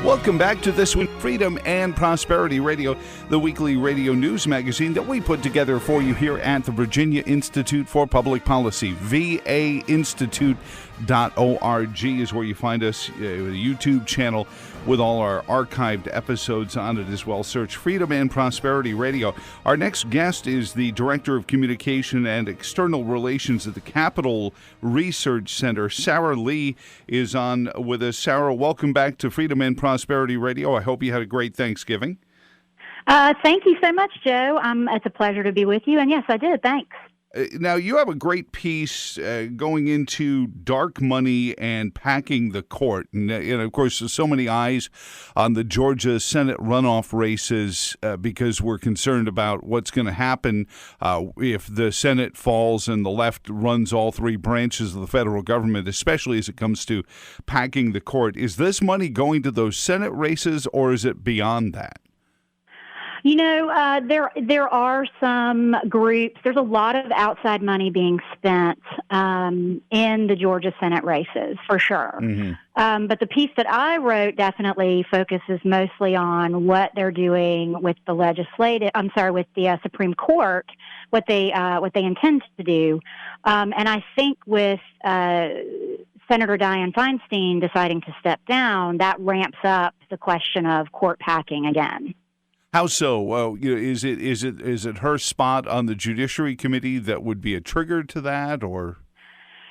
Welcome back to This Week Freedom and Prosperity Radio, the weekly radio news magazine that we put together for you here at the Virginia Institute for Public Policy. VAInstitute.org is where you find us, the YouTube channel with all our archived episodes on it as well. Search Freedom and Prosperity Radio. Our next guest is the Director of Communication and External Relations at the Capital Research Center. Sarah Lee is on with us. Sarah, welcome back to Freedom and Prosperity Radio. I hope you had a great Thanksgiving. Thank you so much, Joe. It's a pleasure to be with you. And yes, I did. Thanks. Now, you have a great piece going into dark money and packing the court. And of course, there's so many eyes on the Georgia Senate runoff races because we're concerned about what's going to happen if the Senate falls and the left runs all three branches of the federal government, especially as it comes to packing the court. Is this money going to those Senate races, or is it beyond that? You know, there are some groups. There's a lot of outside money being spent in the Georgia Senate races, for sure. Mm-hmm. But the piece that I wrote definitely focuses mostly on what they're doing with the with the Supreme Court, what they intend to do. And I think with Senator Dianne Feinstein deciding to step down, that ramps up the question of court packing again. How so? Is it her spot on the Judiciary Committee that would be a trigger to that, or?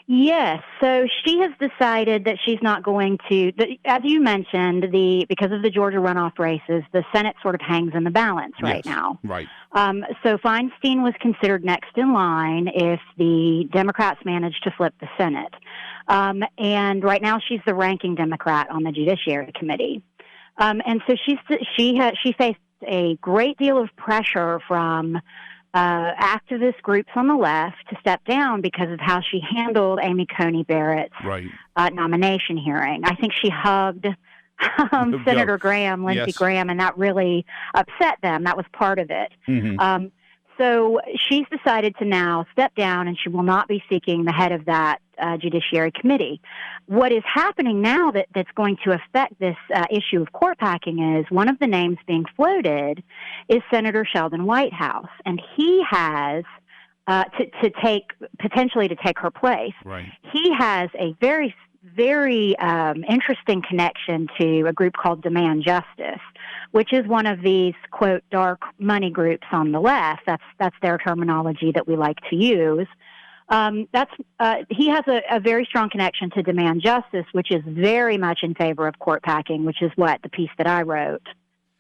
Yes. So she has decided that she's not going to. As you mentioned, because of the Georgia runoff races, the Senate sort of hangs in the balance right now. Right. So Feinstein was considered next in line if the Democrats managed to flip the Senate, and right now she's the ranking Democrat on the Judiciary Committee, and so she faced a great deal of pressure from activist groups on the left to step down because of how she handled Amy Coney Barrett's nomination hearing. I think she hugged Senator Graham, Lindsey Graham, and that really upset them. That was part of it. Mm-hmm. So she's decided to now step down, and she will not be seeking the head of that Judiciary Committee. What is happening now that's going to affect this issue of court packing is one of the names being floated is Senator Sheldon Whitehouse, and he has potentially to take her place. Right. He has a very interesting connection to a group called Demand Justice, which is one of these, quote, dark money groups on the left. That's their terminology that we like to use. He has a very strong connection to Demand Justice, which is very much in favor of court packing, which is what the piece that I wrote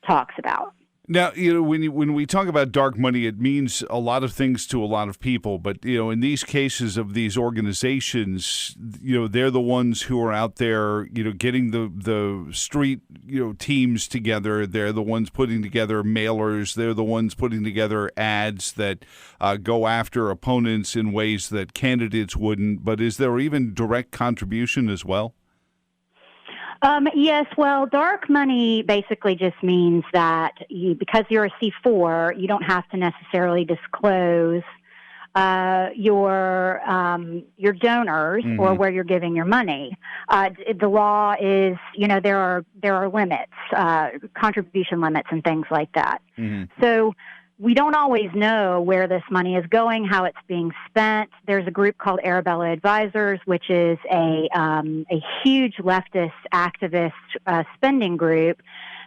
talks about. Now, when we talk about dark money, it means a lot of things to a lot of people. But, in these cases of these organizations, they're the ones who are out there, getting the street, teams together. They're the ones putting together mailers. They're the ones putting together ads that go after opponents in ways that candidates wouldn't. But is there even direct contribution as well? Yes, well, dark money basically just means that because you're a C4, you don't have to necessarily disclose your donors mm-hmm. or where you're giving your money. The law is, there are limits, contribution limits and things like that. Mm-hmm. So we don't always know where this money is going, how it's being spent. There's a group called Arabella Advisors, which is a huge leftist activist spending group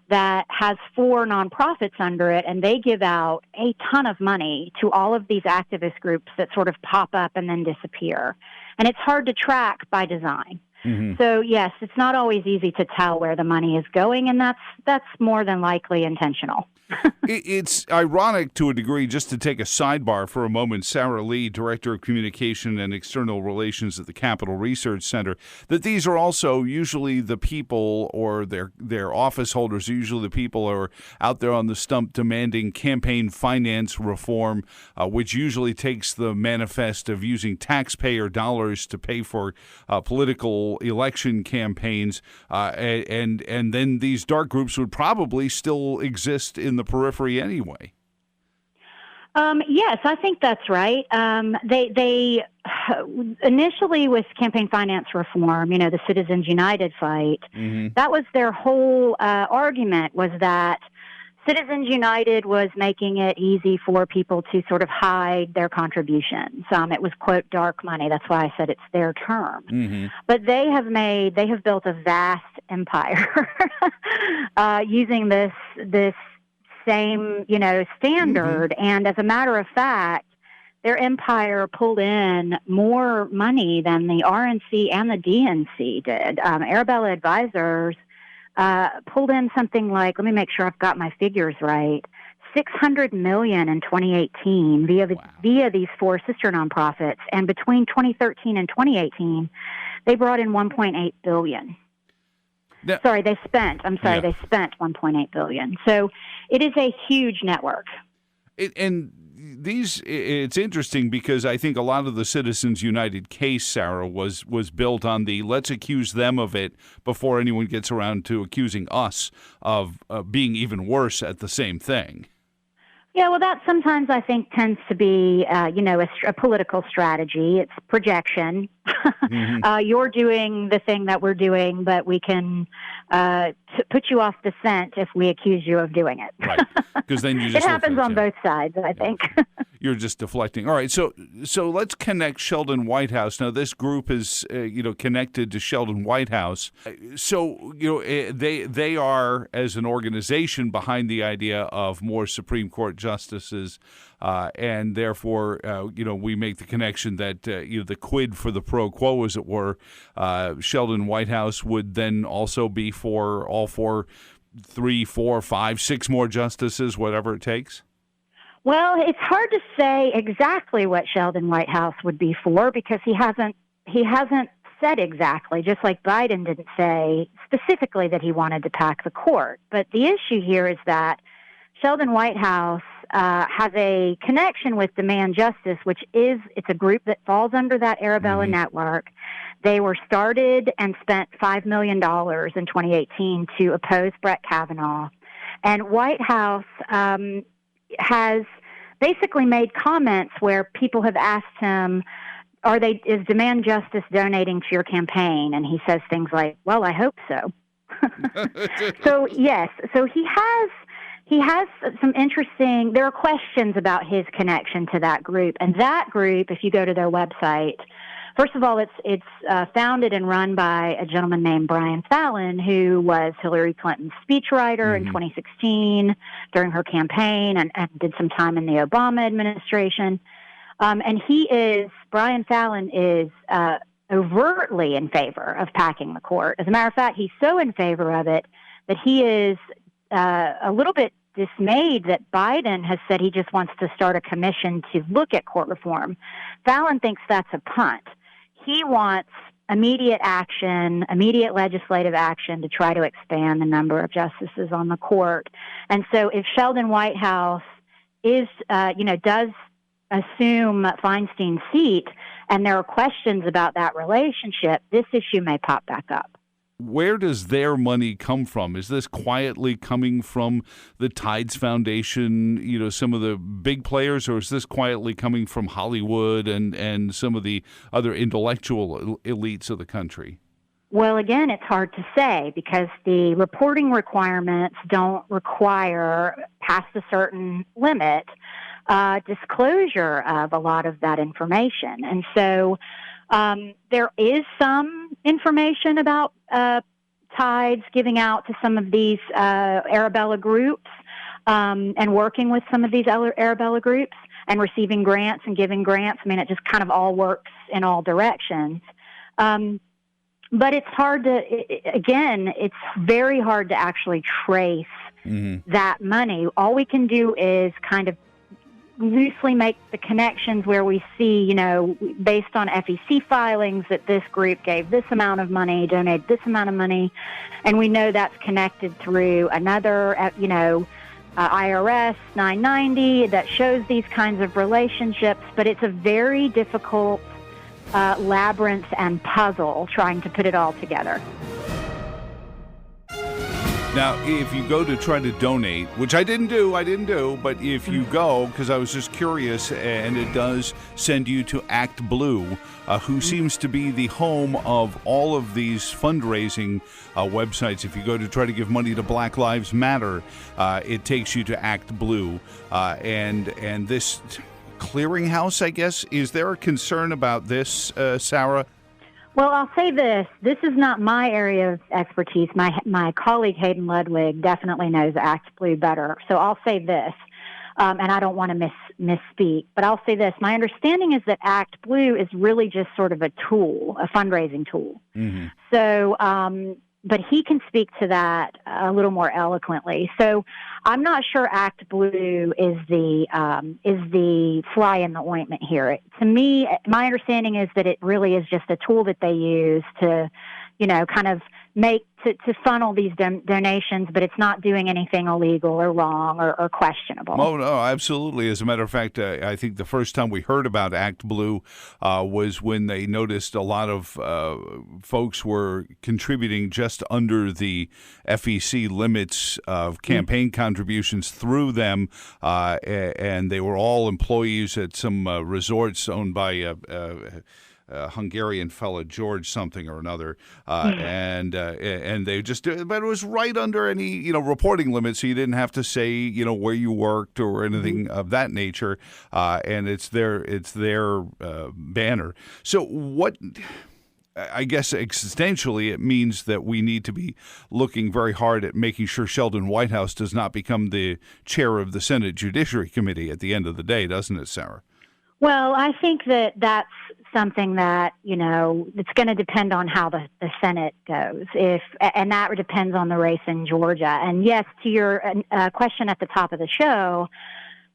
that has 4 nonprofits under it, and they give out a ton of money to all of these activist groups that sort of pop up and then disappear. And it's hard to track by design. Mm-hmm. So, yes, it's not always easy to tell where the money is going, and that's more than likely intentional. It's ironic to a degree, just to take a sidebar for a moment, Sarah Lee, Director of Communication and External Relations at the Capital Research Center, that these are also usually the people, or their office holders are usually the people who are out there on the stump demanding campaign finance reform, which usually takes the manifest of using taxpayer dollars to pay for political election campaigns, and then these dark groups would probably still exist in the periphery anyway. Yes, I think that's right. They initially with campaign finance reform, the Citizens United fight, that was their whole argument, was that Citizens United was making it easy for people to sort of hide their contributions. It was, quote, dark money. That's why I said it's their term. But they have built a vast empire using this same, standard. And as a matter of fact, their empire pulled in more money than the RNC and the DNC did. Arabella Advisors pulled in something like, let me make sure I've got my figures right, $600 million in 2018 via these four sister nonprofits. And between 2013 and 2018, they brought in $1.8 billion. They spent $1.8 billion. So it is a huge network. It's interesting because I think a lot of the Citizens United case, Sarah, was built on the let's accuse them of it before anyone gets around to accusing us of being even worse at the same thing. Yeah, well, that sometimes I think tends to be, a political strategy. It's projection. You're doing the thing that we're doing, but we can put you off the scent if we accuse you of doing it. Right, because then you just it happens on both sides, I think. You're just deflecting. All right, so let's connect Sheldon Whitehouse. Now, this group is connected to Sheldon Whitehouse. So they are, as an organization, behind the idea of more Supreme Court justices, and therefore we make the connection that the quid for the pro quo, as it were, Sheldon Whitehouse would then also be for all 3, 4, 5, 6 more justices, whatever it takes. Well, it's hard to say exactly what Sheldon Whitehouse would be for because he hasn't said exactly, just like Biden didn't say specifically that he wanted to pack the court. But the issue here is that Sheldon Whitehouse has a connection with Demand Justice, it's a group that falls under that Arabella network. They were started and spent $5 million in 2018 to oppose Brett Kavanaugh. And Whitehouse has basically made comments where people have asked him, is Demand Justice donating to your campaign? And he says things like, well, I hope so. So, yes. So he has some interesting, there are questions about his connection to that group. And that group, if you go to their website, first of all, it's founded and run by a gentleman named Brian Fallon, who was Hillary Clinton's speechwriter in 2016 during her campaign and did some time in the Obama administration. And Brian Fallon is overtly in favor of packing the court. As a matter of fact, he's so in favor of it that he is a little bit dismayed that Biden has said he just wants to start a commission to look at court reform. Fallon thinks that's a punt. He wants immediate action, immediate legislative action to try to expand the number of justices on the court. And so if Sheldon Whitehouse does assume Feinstein's seat and there are questions about that relationship, this issue may pop back up. Where does their money come from? Is this quietly coming from the Tides Foundation, some of the big players, or is this quietly coming from Hollywood and some of the other intellectual elites of the country? Well, again, it's hard to say because the reporting requirements don't require, past a certain limit, disclosure of a lot of that information. And so there is some information about Tides giving out to some of these Arabella groups and working with some of these Arabella groups and receiving grants and giving grants. I mean, it just kind of all works in all directions. But it's hard it's very hard to actually trace that money. All we can do is kind of loosely make the connections where we see, based on FEC filings, that this group gave this amount of money, donated this amount of money, and we know that's connected through another, IRS 990 that shows these kinds of relationships, but it's a very difficult labyrinth and puzzle trying to put it all together. Now, if you go to try to donate, which I didn't do, but if you go, because I was just curious, and it does send you to Act Blue, who seems to be the home of all of these fundraising websites. If you go to try to give money to Black Lives Matter, it takes you to Act Blue. And this clearinghouse, I guess, is there a concern about this, Sarah? Well, I'll say this. This is not my area of expertise. My colleague Hayden Ludwig definitely knows Act Blue better. So I'll say this, and I don't want to misspeak, but I'll say this. My understanding is that Act Blue is really just sort of a tool, a fundraising tool. Mm-hmm. So, but he can speak to that a little more eloquently. So I'm not sure Act Blue is the fly in the ointment here. To me, my understanding is that it really is just a tool that they use to, kind of to funnel these donations, but it's not doing anything illegal or wrong or questionable. Oh, no, absolutely. As a matter of fact, I think the first time we heard about Act Blue was when they noticed a lot of folks were contributing just under the FEC limits of campaign contributions through them, and they were all employees at some resorts owned by Hungarian fella, George something or another, and they just, but it was right under any reporting limit, so you didn't have to say where you worked or anything of that nature, and it's their banner. So what? I guess existentially, it means that we need to be looking very hard at making sure Sheldon Whitehouse does not become the chair of the Senate Judiciary Committee at the end of the day, doesn't it, Sarah? Well, I think that's something that, it's going to depend on how the Senate goes. And that depends on the race in Georgia. And yes, to your question at the top of the show,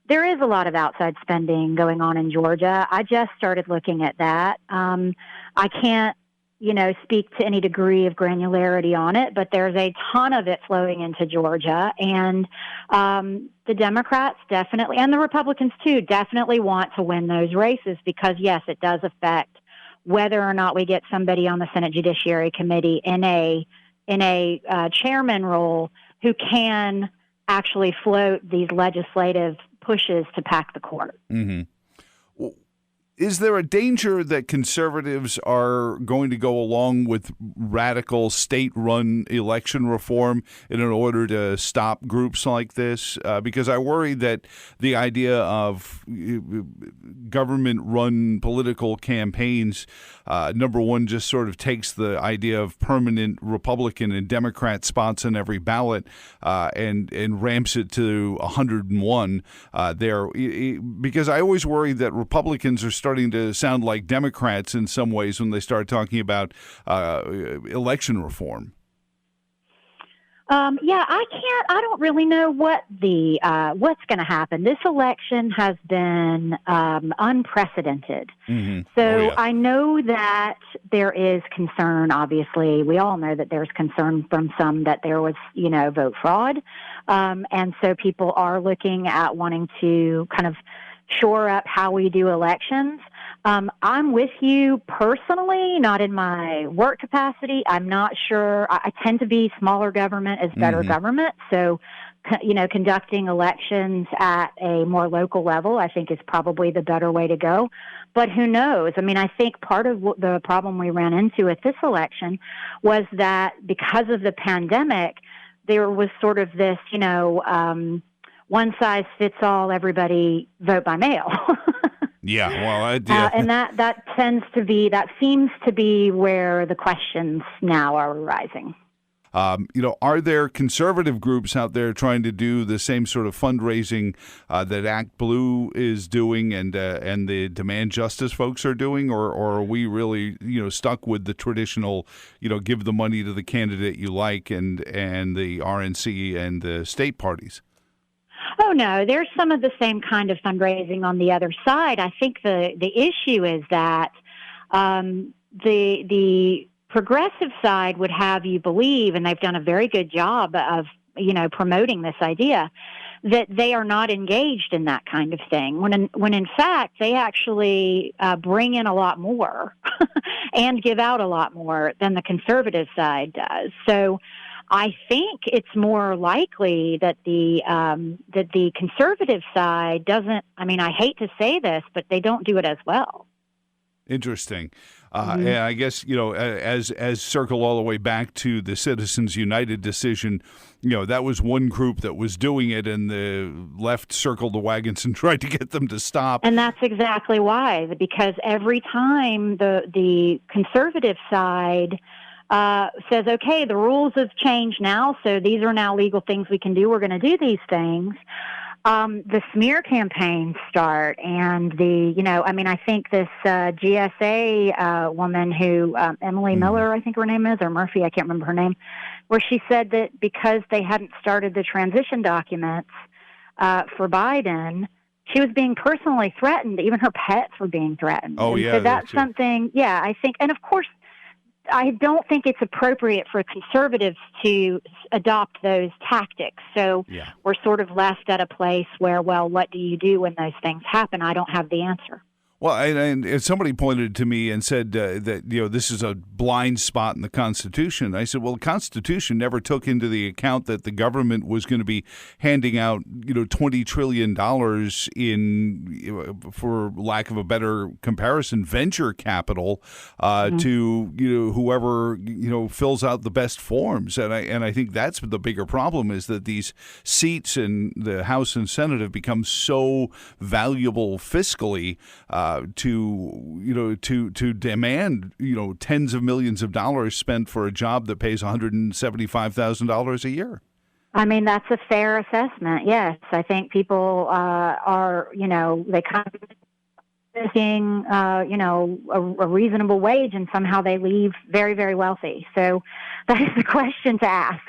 there is a lot of outside spending going on in Georgia. I just started looking at that. I can't, speak to any degree of granularity on it, but there's a ton of it flowing into Georgia. And the Democrats definitely, and the Republicans too, definitely want to win those races because, yes, it does affect whether or not we get somebody on the Senate Judiciary Committee in a chairman role who can actually float these legislative pushes to pack the court. Mm-hmm. Is there a danger that conservatives are going to go along with radical state-run election reform in order to stop groups like this? Because I worry that the idea of government-run political campaigns, number one, just sort of takes the idea of permanent Republican and Democrat spots on every ballot and ramps it to 101 there. Because I always worry that Republicans are starting to sound like Democrats in some ways when they start talking about election reform. I don't really know what's going to happen. This election has been unprecedented. Mm-hmm. So I know that there is concern, obviously. We all know that there's concern from some that there was, vote fraud. And so people are looking at wanting to kind of shore up how we do elections. I'm with you personally, not in my work capacity. I'm not sure. I tend to be smaller government is better government. So, conducting elections at a more local level, I think is probably the better way to go. But who knows? I mean, I think part of the problem we ran into at this election was that because of the pandemic, there was sort of this, one size fits all, everybody vote by mail. Yeah, well, and that seems to be where the questions now are arising. Are there conservative groups out there trying to do the same sort of fundraising that Act Blue is doing and the Demand Justice folks are doing, or are we really stuck with the traditional give the money to the candidate you like and the RNC and the state parties? Oh, no, there's some of the same kind of fundraising on the other side. I think the issue is that the progressive side would have you believe, and they've done a very good job of, promoting this idea, that they are not engaged in that kind of thing, when in fact they actually bring in a lot more and give out a lot more than the conservative side does. So I think it's more likely that the conservative side doesn't. I mean, I hate to say this, but they don't do it as well. Interesting. And I guess, as circle all the way back to the Citizens United decision, that was one group that was doing it, and the left circled the wagons and tried to get them to stop. And that's exactly why, because every time the conservative side says, okay, the rules have changed now, so these are now legal things we can do, we're going to do these things. The smear campaigns start, and I think this GSA woman who, Emily Miller, I think her name is, or Murphy, I can't remember her name, where she said that because they hadn't started the transition documents for Biden, she was being personally threatened. Even her pets were being threatened. Oh, and yeah. So that's something, I think, and of course, I don't think it's appropriate for conservatives to adopt those tactics. So we're sort of left at a place where, well, what do you do when those things happen? I don't have the answer. Well, and somebody pointed to me and said that this is a blind spot in the Constitution. I said, well, the Constitution never took into the account that the government was going to be handing out $20 trillion in, for lack of a better comparison, venture capital to whoever fills out the best forms. And I think that's the bigger problem, is that these seats in the House and Senate have become so valuable fiscally. To demand tens of millions of dollars spent for a job that pays $175,000 a year. I mean, that's a fair assessment. Yes, I think people are they come making a reasonable wage, and somehow they leave very, very wealthy. So that is the question to ask.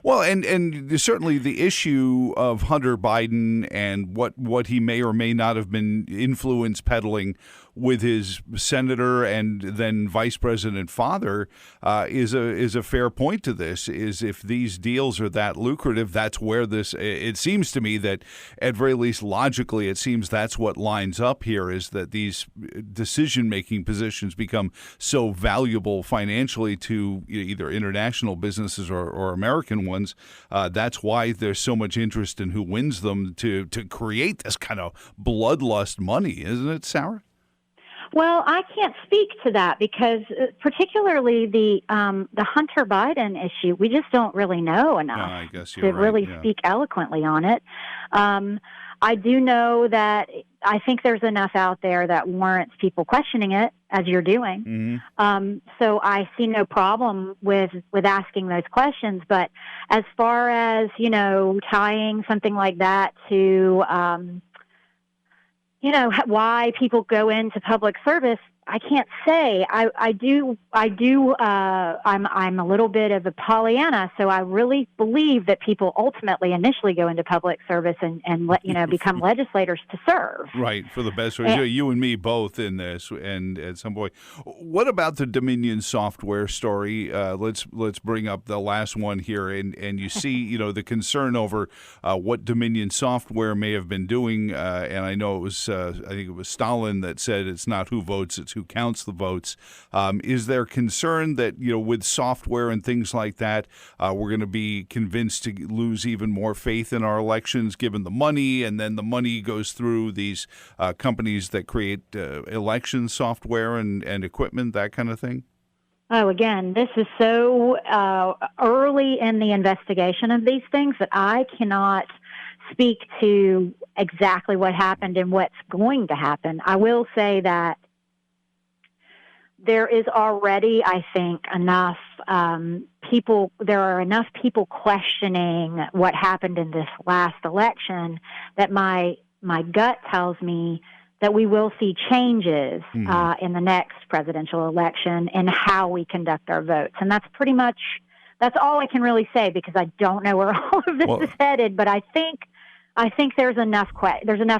Well, and certainly the issue of Hunter Biden and what he may or may not have been influence peddling with his senator and then vice president father is a fair point to this. Is if these deals are that lucrative, that's where this. It seems to me that at very least logically, it seems that's what lines up here, is that these decision-making positions become so valuable financially to either international businesses or American ones. That's why there's so much interest in who wins them to create this kind of bloodlust money, isn't it, Sarah? Well, I can't speak to that because particularly the Hunter Biden issue, we just don't really know enough to really speak eloquently on it. I do know that I think there's enough out there that warrants people questioning it, as you're doing. So I see no problem with asking those questions. But as far as, tying something like that to why people go into public service, I can't say. I do. I'm a little bit of a Pollyanna, so I really believe that people ultimately, initially, go into public service and become legislators to serve. Right, for the best reason. You and me both in this, and at some point. What about the Dominion software story? Let's bring up the last one here, and you see, the concern over what Dominion software may have been doing, and I know it was, I think it was Stalin that said it's not who votes, it's who counts the votes. Is there concern that, with software and things like that, we're going to be convinced to lose even more faith in our elections, given the money, and then the money goes through these companies that create election software and equipment, that kind of thing? Oh, again, this is so early in the investigation of these things that I cannot speak to exactly what happened and what's going to happen. I will say that there is already, I think, enough there are enough people questioning what happened in this last election that my gut tells me that we will see changes in the next presidential election in how we conduct our votes. And that's all I can really say, because I don't know where all of this is headed, but I think there's enough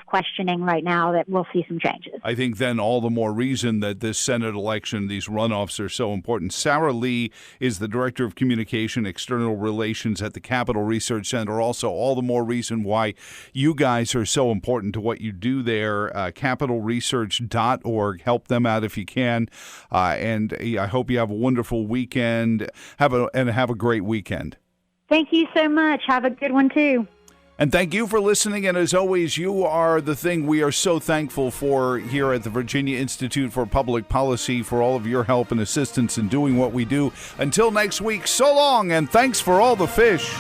questioning right now that we'll see some changes. I think then all the more reason that this Senate election, these runoffs, are so important. Sarah Lee is the Director of Communication, External Relations at the Capital Research Center. Also, all the more reason why you guys are so important to what you do there. CapitalResearch.org. Help them out if you can. And I hope you have a wonderful weekend. Have a great weekend. Thank you so much. Have a good one, too. And thank you for listening. And as always, you are the thing we are so thankful for here at the Virginia Institute for Public Policy, for all of your help and assistance in doing what we do. Until next week, so long, and thanks for all the fish.